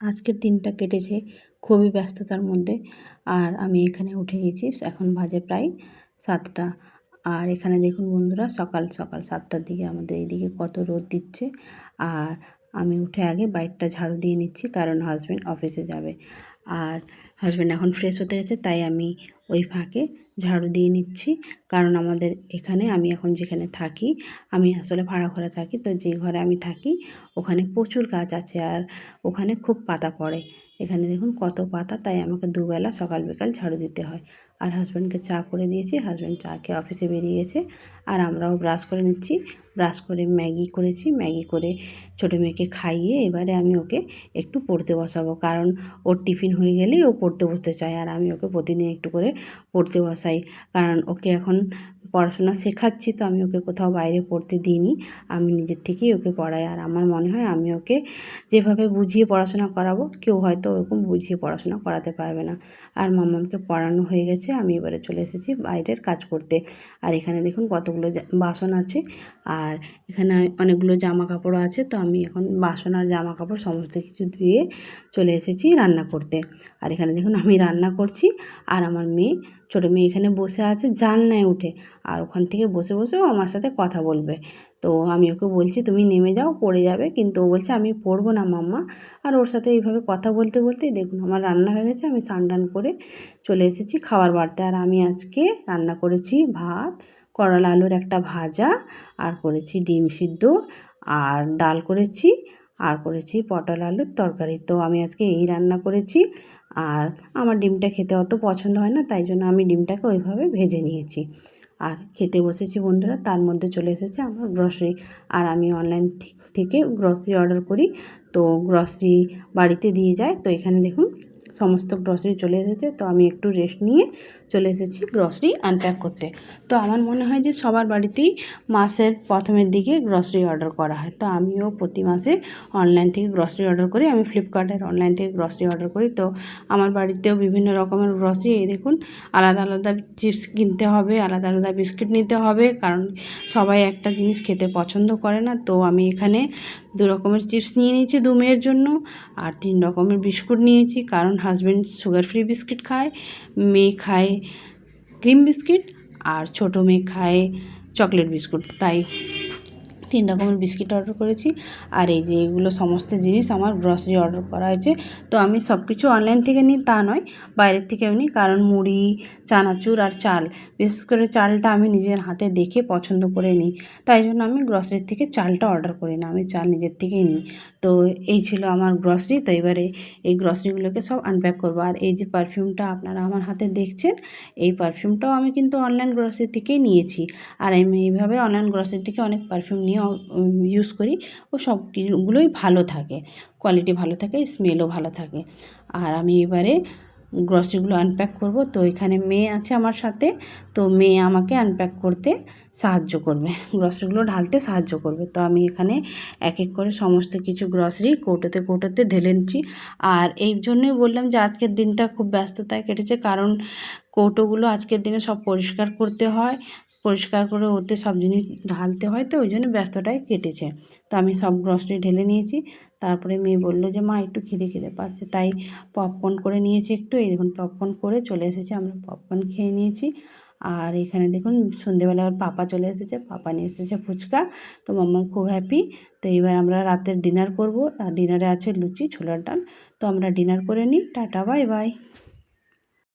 আজকের দিনটা কেটেছে খুবই ব্যস্ততার মধ্যে। আর আমি এখানে উঠে গেছি, এখন বাজে প্রায় 7টা। আর এখানে দেখুন বন্ধুরা, সকাল সকাল 7টার দিকে আমাদের এইদিকে কত রোদ দিচ্ছে। আর আমি উঠে আগে বাইরটা ঝাড়ু দিয়ে নিচ্ছি, কারণ হাজব্যান্ড অফিসে যাবে। আর হাজব্যান্ড এখন ফ্রেশ হতে গেছে, তাই আমি ওই ফাঁকে ঝাড়ু দিয়ে নিচ্ছি। কারণ আমাদের এখানে, আমি এখন যেখানে থাকি, আমি আসলে ভাড়া ঘরে থাকি, তো যে ঘরে আমি থাকি ওখানে প্রচুর গাছ আছে আর ওখানে খুব পাতা পড়ে। এখানে দেখুন কত পাতা, তাই আমাকে দুবেলা সকাল বিকাল ঝাড়ু দিতে হয়। আর হাজব্যান্ডকে চা করে দিয়েছি, হাজব্যান্ড চা খেয়ে অফিসে বেরিয়ে গেছে। আর আমরাও ব্রাশ করে নিচ্ছি। ব্রাশ করে ম্যাগি করেছি, ম্যাগি করে ছোটো মেয়েকে খাইয়ে এবারে আমি ওকে একটু পড়তে বসাবো, কারণ ওর টিফিন হয়ে গেলেই ও পড়তে বসতে চায়। আর আমি ওকে প্রতিদিন একটু করে পড়তে বসাই, কারণ ওকে এখন পড়াশোনা শেখাচ্ছি, তো আমি ওকে কোথাও বাইরে পড়তে দিইনি, আমি নিজের থেকেই ওকে পড়াই। আর আমার মনে হয় আমি ওকে যেভাবে বুঝিয়ে পড়াশোনা করাবো, কেউ হয়তো ওরকম বুঝিয়ে পড়াশোনা করাতে পারবে না। আর মাম্মামকে পড়ানো হয়ে গেছে, আমি এবারে চলে এসেছি বাইরের কাজ করতে। আর এখানে দেখুন কতগুলো বাসন আছে, আর এখানে অনেকগুলো জামা কাপড়ও আছে। তো আমি এখন বাসন আর জামা কাপড় সমস্ত কিছু ধুয়ে চলে এসেছি রান্না করতে। আর এখানে দেখুন আমি রান্না করছি, আর আমার মেয়ে, ছোটো মেয়ে এখানে বসে আছে জানলায় উঠে, আর ওখান থেকে বসে বসেও আমার সাথে কথা বলবে। তো আমি ওকে বলছি তুমি নেমে যাও, পড়ে যাবে, কিন্তু ও বলছে আমি পড়বো না মাম্মা। আর ওর সাথে এইভাবে কথা বলতে বলতেই দেখুন আমার রান্না হয়ে গেছে, আমি স্নান টান করে চলে এসেছি খাবার বাড়তে। আর আমি আজকে রান্না করেছি ভাত, করলা আলুর একটা ভাজা, আর করেছি ডিম সিদ্ধ, আর ডাল করেছি, আর করেছি পটল আলুর তরকারি। তো আমি আজকে এই রান্না করেছি। আর আমার ডিমটা খেতে অত পছন্দ হয় না, তাই জন্য আমি ডিমটাকে ওইভাবে ভেজে নিয়েছি। আর খেতে বসেছি বন্ধুরা, তার মধ্যে চলে এসেছে আমার গ্রসারি। আর আমি অনলাইন থেকে গ্রসারি অর্ডার করি, তো গ্রসারি বাড়িতে দিয়ে যায়। তো এখানে দেখুন সমস্ত গ্রসারি চলে এসেছে, তো আমি একটু রেস্ট নিয়ে চলে এসেছি গ্রসারি আনপ্যাক করতে। তো আমার মনে হয় যে সবার বাড়িতেই মাসের প্রথমের দিকে গ্রসারি অর্ডার করা হয়, তো আমিও প্রতি মাসে অনলাইন থেকে গ্রসারি অর্ডার করি। আমি ফ্লিপকার্টের অনলাইন থেকে গ্রসারি অর্ডার করি। তো আমার বাড়িতেও বিভিন্ন রকমের গ্রসারি, এই দেখুন আলাদা আলাদা চিপস কিনতে হবে, আলাদা আলাদা বিস্কিট নিতে হবে, কারণ সবাই একটা জিনিস খেতে পছন্দ করে না। তো আমি এখানে 2 রকমের চিপস নিয়ে নিয়েছি 2 মেয়ের জন্য, আর 3 রকমের বিস্কুট নিয়েছি, কারণ হাজব্যান্ড সুগার ফ্রি বিস্কিট খায়, মেয়ে খায় ক্রিম বিস্কিট, আর ছোটো মেয়ে খায় চকলেট বিস্কুট, তাই 3 রকমের বিস্কিট অর্ডার করেছি। আর এই যে এগুলো সমস্ত জিনিস আমার গ্রসারি অর্ডার করা হয়েছে। তো আমি সব কিছু অনলাইন থেকে নিই তা নয়, বাইরের থেকেও নিই, কারণ মুড়ি, চানাচুর আর চাল, বিশেষ করে চালটা আমি নিজের হাতে দেখে পছন্দ করে নিই, তাই জন্য আমি গ্রসারির থেকে চালটা অর্ডার করি না, আমি চাল নিজের থেকেই নিই। তো এই ছিল আমার গ্রসারি। তো এবারে এই গ্রসারিগুলোকে সব আনপ্যাক করবো। আর এই যে পারফিউমটা আপনারা আমার হাতে দেখছেন, এই পারফিউমটাও আমি কিন্তু অনলাইন গ্রসারি থেকেই নিয়েছি। আর আমি এইভাবে অনলাইন গ্রসারি থেকে অনেক পারফিউম নিয়ে ইউজ করি, ও সবগুলোই ভালো থাকে, কোয়ালিটি ভালো থাকে, স্মেলও ভালো থাকে। আর আমি এবারে গ্রসারিগুলো আনপ্যাক করব। তো এখানে মেয়ে আছে আমার সাথে, তো মেয়ে আমাকে আনপ্যাক করতে সাহায্য করবে, গ্রসারিগুলো ঢালতে সাহায্য করবে। তো আমি এখানে এক এক করে সমস্ত কিছু গ্রসারি কৌটোতে কৌটোতে ঢেলে নিচ্ছি। আর এই জন্যই বললাম যে আজকের দিনটা খুব ব্যস্ততায় কেটেছে, কারণ কৌটোগুলো আজকের দিনে সব পরিষ্কার করতে হয়, পরিষ্কার করে ওতে সব জিনিস ঢালতে হয়, তো ওই জন্য ব্যস্তটাই কেটেছে। তো আমি সব গ্রসারি ঢেলে নিয়েছি। তারপরে মেয়ে বললো যে মা একটু খিদে খিদে পাচ্ছে, তাই পপকর্ন করে নিয়েছি একটু। এই দেখুন পপকর্ন করে চলে এসেছি, আমরা পপকর্ন খেয়ে নিয়েছি। আর এখানে দেখুন সন্ধ্যেবেলা ওর পাপা চলে এসেছে, পাপা নিয়ে এসেছে ফুচকা। তো মাম্মা খুব হ্যাপি। তো এবার আমরা রাতের ডিনার করব, আর ডিনারে আছে লুচি ছোলার ডাল। তো আমরা ডিনার করে নিই, টাটা বাই বাই।